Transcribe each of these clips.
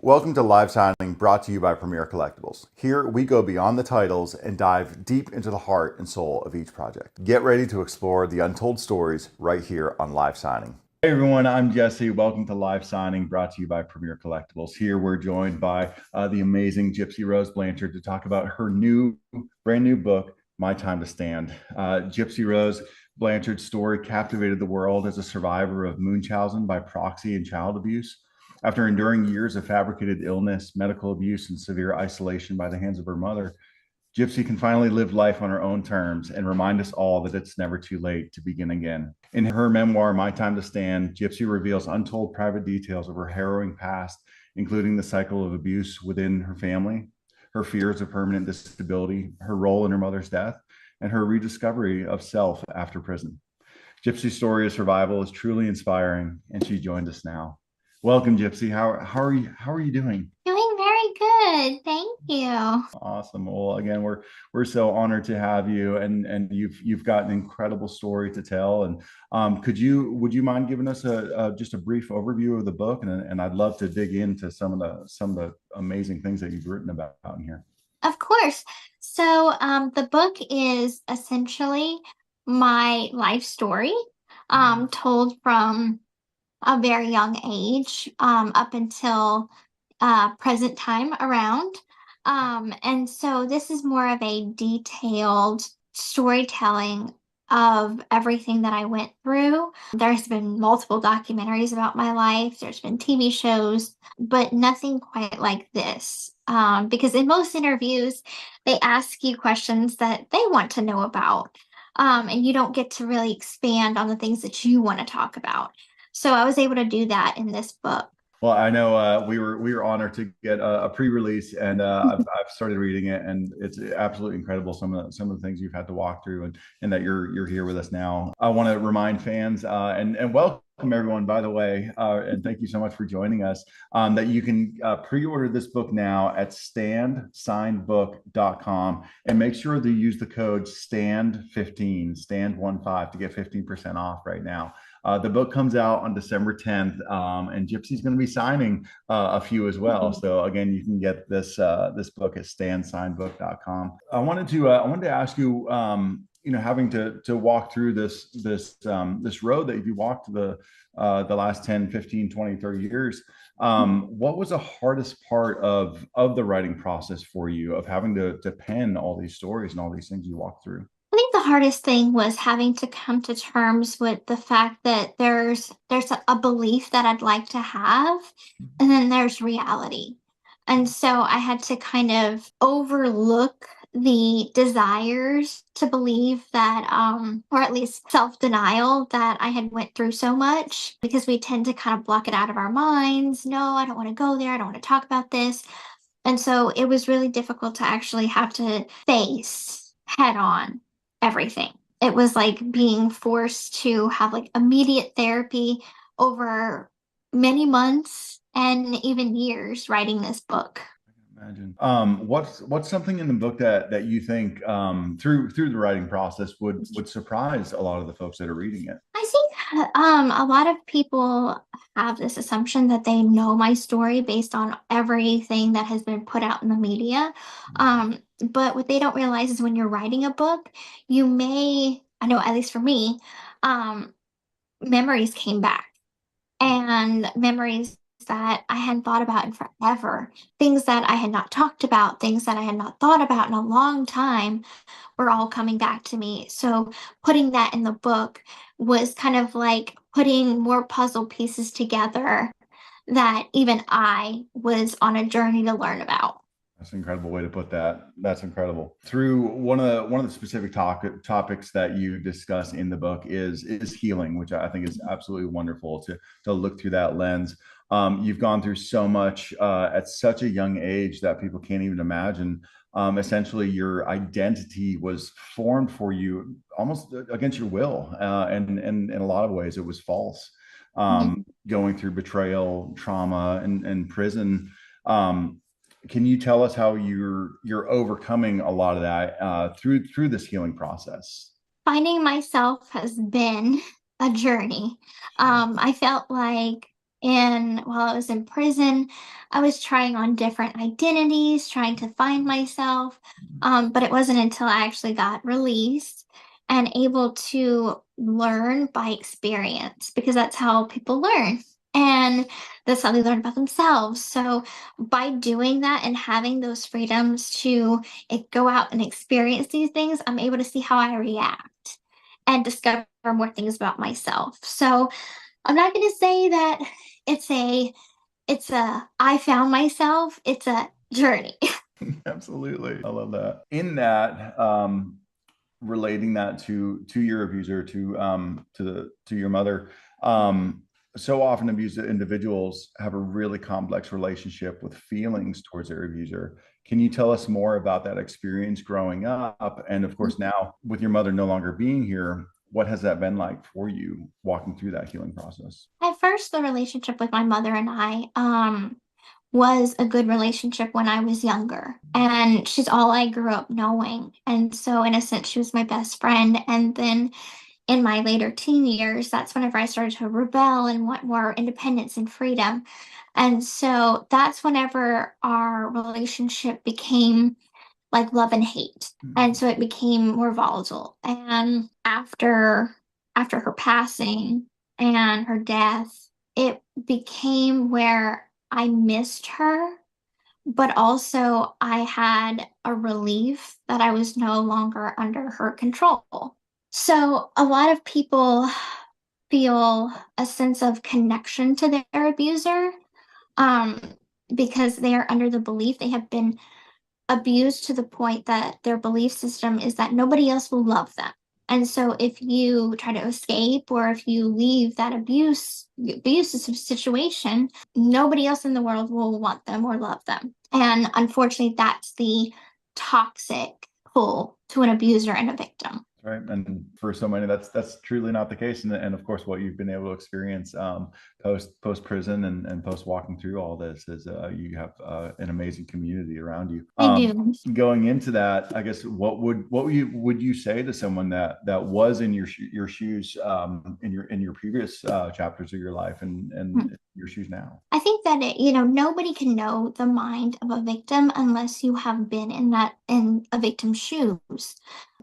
Welcome to Live Signing, brought to you by Premier Collectibles. Here, we go beyond the titles and dive deep into the heart and soul of each project. Get ready to explore the untold stories right here on Live Signing. Hey everyone, I'm Jesse. Welcome to Live Signing, brought to you by Premier Collectibles. Here, we're joined by the amazing Gypsy-Rose Blanchard to talk about her brand new book, My Time to Stand. Gypsy-Rose Blanchard's story captivated the world as a survivor of Munchausen by proxy and child abuse. After enduring years of fabricated illness, medical abuse, and severe isolation by the hands of her mother, Gypsy can finally live life on her own terms and remind us all that it's never too late to begin again. In her memoir, My Time to Stand, Gypsy reveals untold private details of her harrowing past, including the cycle of abuse within her family, her fears of permanent disability, her role in her mother's death, and her rediscovery of self after prison. Gypsy's story of survival is truly inspiring, and she joins us now. Welcome, Gypsy. How are you doing? Doing very good. Thank you. Awesome. Well, again, we're so honored to have you, and you've got an incredible story to tell. And would you mind giving us just a brief overview of the book? And I'd love to dig into some of the amazing things that you've written about in here. Of course. So, the book is essentially my life story, told from a very young age, up until present time around. And so this is more of a detailed storytelling of everything that I went through. There's been multiple documentaries about my life, there's been TV shows, but nothing quite like this. Because in most interviews, they ask you questions that they want to know about. And you don't get to really expand on the things that you want to talk about. So I was able to do that in this book. Well, I know we were honored to get a pre-release, and I've started reading it, and it's absolutely incredible. Some of the things you've had to walk through, and that you're here with us now. I want to remind fans and welcome everyone, by the way, and thank you so much for joining us. That you can pre-order this book now at standsignedbook.com, and make sure to use the code STAND15, stand15 to get 15% off right now. The book comes out on December 10th, and Gypsy's going to be signing a few as well. So again, you can get this book at standsignedbook.com. I wanted to ask you, having to walk through this road that you walked the last 10, 15, 20, 30 years. What was the hardest part of the writing process for you, of having to pen all these stories and all these things you walked through? I think the hardest thing was having to come to terms with the fact that there's a belief that I'd like to have, and then there's reality. And so I had to kind of overlook the desires to believe that, or at least self-denial that I had went through so much, because we tend to kind of block it out of our minds. No, I don't want to go there. I don't want to talk about this. And so it was really difficult to actually have to face head on everything. It was like being forced to have like immediate therapy over many months and even years writing this book. Imagine. What's something in the book that you think through the writing process would surprise a lot of the folks that are reading it? I think a lot of people have this assumption that they know my story based on everything that has been put out in the media. But what they don't realize is when you're writing a book, I know at least for me, memories came back, and memories that I hadn't thought about in forever, things that I had not talked about, things that I had not thought about in a long time were all coming back to me. So putting that in the book was kind of like putting more puzzle pieces together that even I was on a journey to learn about. That's an incredible way to put that. That's incredible. Through one of the specific topics that you discuss in the book is healing, which I think is absolutely wonderful to look through that lens. You've gone through so much at such a young age that people can't even imagine. Essentially, your identity was formed for you almost against your will, and in a lot of ways, it was false. Going through betrayal, trauma, and prison. Can you tell us how you're overcoming a lot of that through this healing process? Finding myself has been a journey. I felt like And while I was in prison, I was trying on different identities, trying to find myself. But it wasn't until I actually got released and able to learn by experience, because that's how people learn. And that's how they learn about themselves. So by doing that and having those freedoms to go out and experience these things, I'm able to see how I react and discover more things about myself. So I'm not going to say that it's a I found myself. It's a journey. Absolutely. I love that. In that, relating that to your abuser, to your mother, so often abused individuals have a really complex relationship with feelings towards their abuser. Can you tell us more about that experience growing up? And of course, now with your mother no longer being here, what has that been like for you walking through that healing process? At first, the relationship with my mother and I was a good relationship when I was younger. And she's all I grew up knowing. And so, in a sense, she was my best friend. And then in my later teen years, that's whenever I started to rebel and want more independence and freedom. And so that's whenever our relationship became like love and hate. And so it became more volatile. And after her passing and her death, it became where I missed her, but also I had a relief that I was no longer under her control. So a lot of people feel a sense of connection to their abuser, um, because they are under the belief they have been abused to the point that their belief system is that nobody else will love them. And so if you try to escape or if you leave that abusive situation, nobody else in the world will want them or love them. And unfortunately, that's the toxic pull to an abuser and a victim. Right. And for so many, that's truly not the case. And of course, what you've been able to experience post prison and post walking through all this is you have an amazing community around you. I do. Going into that, I guess what would you say to someone that was in your shoes, in your previous chapters of your life and your shoes now? I think that nobody can know the mind of a victim unless you have been in a victim's shoes.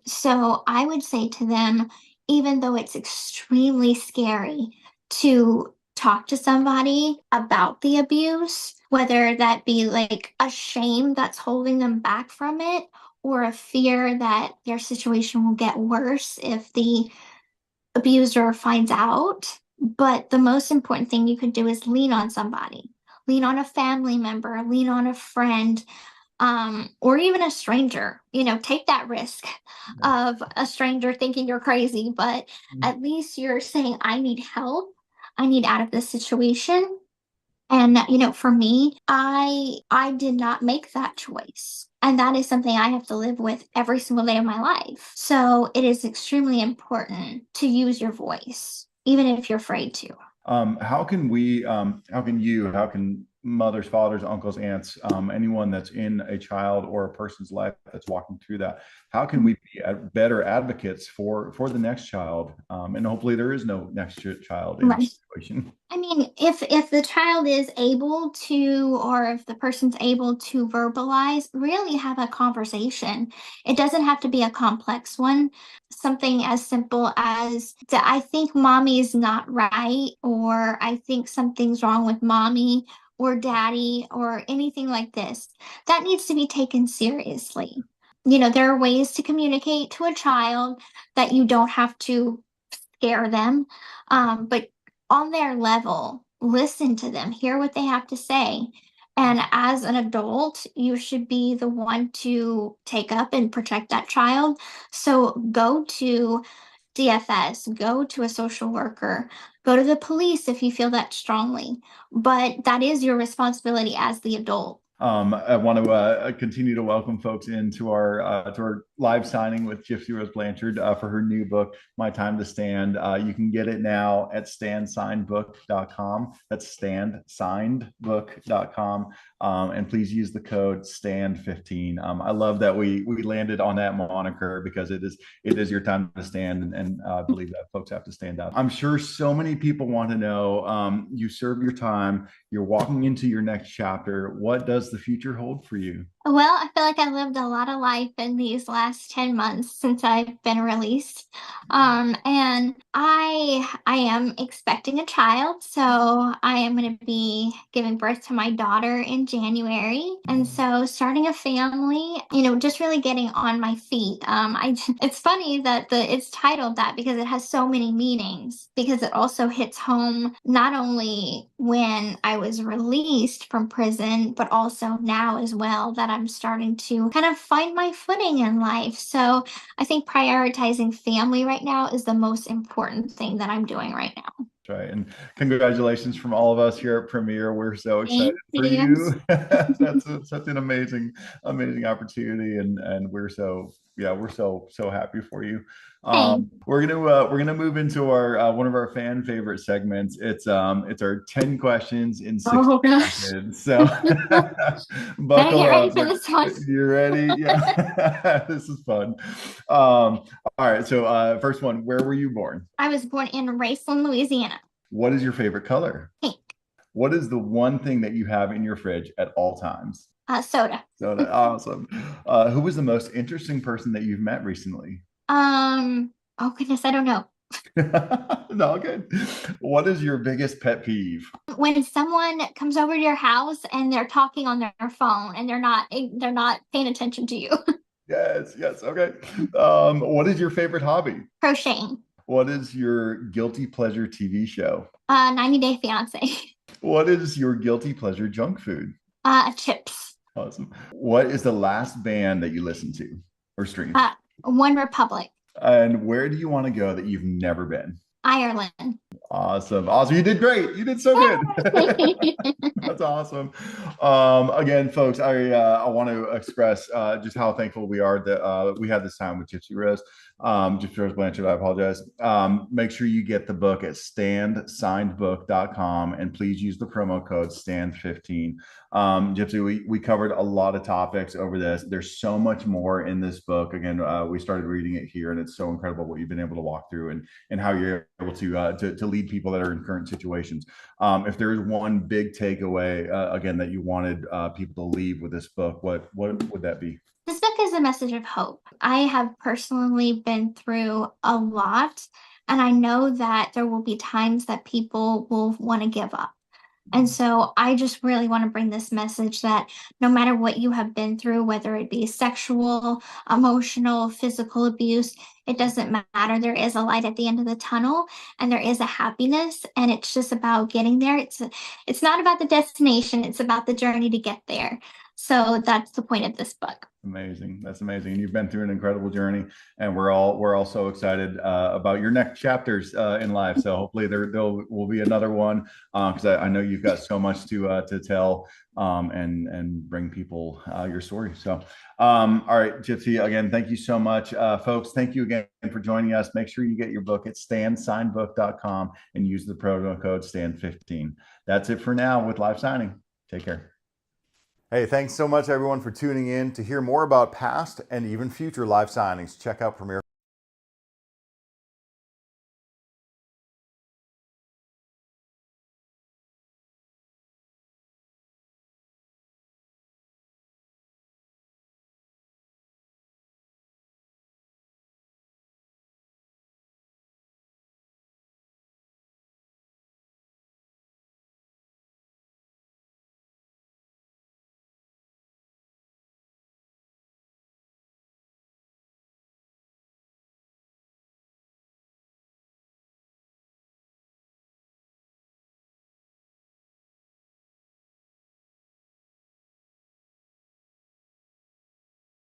So I would say to them, even though it's extremely scary to talk to somebody about the abuse, whether that be like a shame that's holding them back from it, or a fear that their situation will get worse if the abuser finds out. But the most important thing you could do is lean on somebody, lean on a family member, lean on a friend, or even a stranger. Take that risk of a stranger thinking you're crazy, but at least you're saying, I need help. I need out of this situation. And, for me, I did not make that choice. And that is something I have to live with every single day of my life. So it is extremely important to use your voice, even if you're afraid to. How can mothers, fathers, uncles, aunts, anyone that's in a child or a person's life that's walking through that, how can we be better advocates for the next child? And hopefully there is no next child in this situation. I mean, if the child is able to, or if the person's able to verbalize, really have a conversation. It doesn't have to be a complex one. Something as simple as that I think mommy's not right, or I think something's wrong with mommy or daddy, or anything like this. That needs to be taken seriously. There are ways to communicate to a child that you don't have to scare them, but on their level, listen to them, hear what they have to say. And as an adult, you should be the one to take up and protect that child. So go to DFS, go to a social worker, go to the police if you feel that strongly. But that is your responsibility as the adult. I want to continue to welcome folks into our live signing with Gypsy-Rose Blanchard for her new book, My Time to Stand. You can get it now at standsignedbook.com. That's standsignedbook.com. And please use the code STAND15. I love that we landed on that moniker because it is your time to stand, and I believe that folks have to stand up. I'm sure so many people want to know, you serve your time, you're walking into your next chapter. What does the future hold for you? Well, I feel like I lived a lot of life in these last 10 months since I've been released. And I am expecting a child, so I am going to be giving birth to my daughter in January. And so starting a family, just really getting on my feet. It's funny that it's titled that because it has so many meanings, because it also hits home not only when I was released from prison, but also now as well, that I'm starting to kind of find my footing in life. So I think prioritizing family right now is the most important thing that I'm doing right now. Right. And congratulations from all of us here at Premiere. We're so excited Thank for you. you. That's such an amazing opportunity, and we're so happy for you. Thanks. We're gonna move into our one of our fan favorite segments. It's our 10 questions in 60 Oh gosh. seconds. So Better buckle get ready up. for this one. You ready? Yeah. This is fun. All right. So first one, where were you born? I was born in Raceland, Louisiana. What is your favorite color? Pink. What is the one thing that you have in your fridge at all times? Soda. Soda. Awesome. Who was the most interesting person that you've met recently? Oh goodness, I don't know. No, good. What is your biggest pet peeve? When someone comes over to your house and they're talking on their phone and they're not paying attention to you. Yes, yes. Okay. What is your favorite hobby? Crocheting. What is your guilty pleasure TV show? 90 Day Fiance. What is your guilty pleasure junk food? Chips. Awesome. What is the last band that you listened to or streamed? One Republic. And where do you want to go that you've never been? Ireland. Awesome. Awesome. You did great. You did so good. That's awesome. Again, folks, I want to express just how thankful we are that we had this time with Gypsy-Rose. Gypsy-Rose Blanchard, I apologize. Make sure you get the book at standsignedbook.com, and please use the promo code STAND15. Gypsy, we covered a lot of topics over this. There's so much more in this book. Again, we started reading it here, and it's so incredible what you've been able to walk through and how you're able to lead people that are in current situations. If there's one big takeaway, again, that you wanted people to leave with this book, what would that be? This book is a message of hope. I have personally been through a lot, and I know that there will be times that people will want to give up. And so I just really want to bring this message that no matter what you have been through, whether it be sexual, emotional, physical abuse, it doesn't matter. There is a light at the end of the tunnel, and there is a happiness, and it's just about getting there. It's not about the destination, it's about the journey to get there. So that's the point of this book. Amazing. That's amazing. And you've been through an incredible journey, and we're all so excited about your next chapters in life. So hopefully there will be another one, because I know you've got so much to tell and bring people your story. So all right, Gypsy, again, thank you so much. Folks, thank you again for joining us. Make sure you get your book at standsignedbook.com and use the promo code STAND15. That's it for now with Live Signing. Take care. Hey, thanks so much, everyone, for tuning in. To hear more about past and even future live signings, check out Premiere.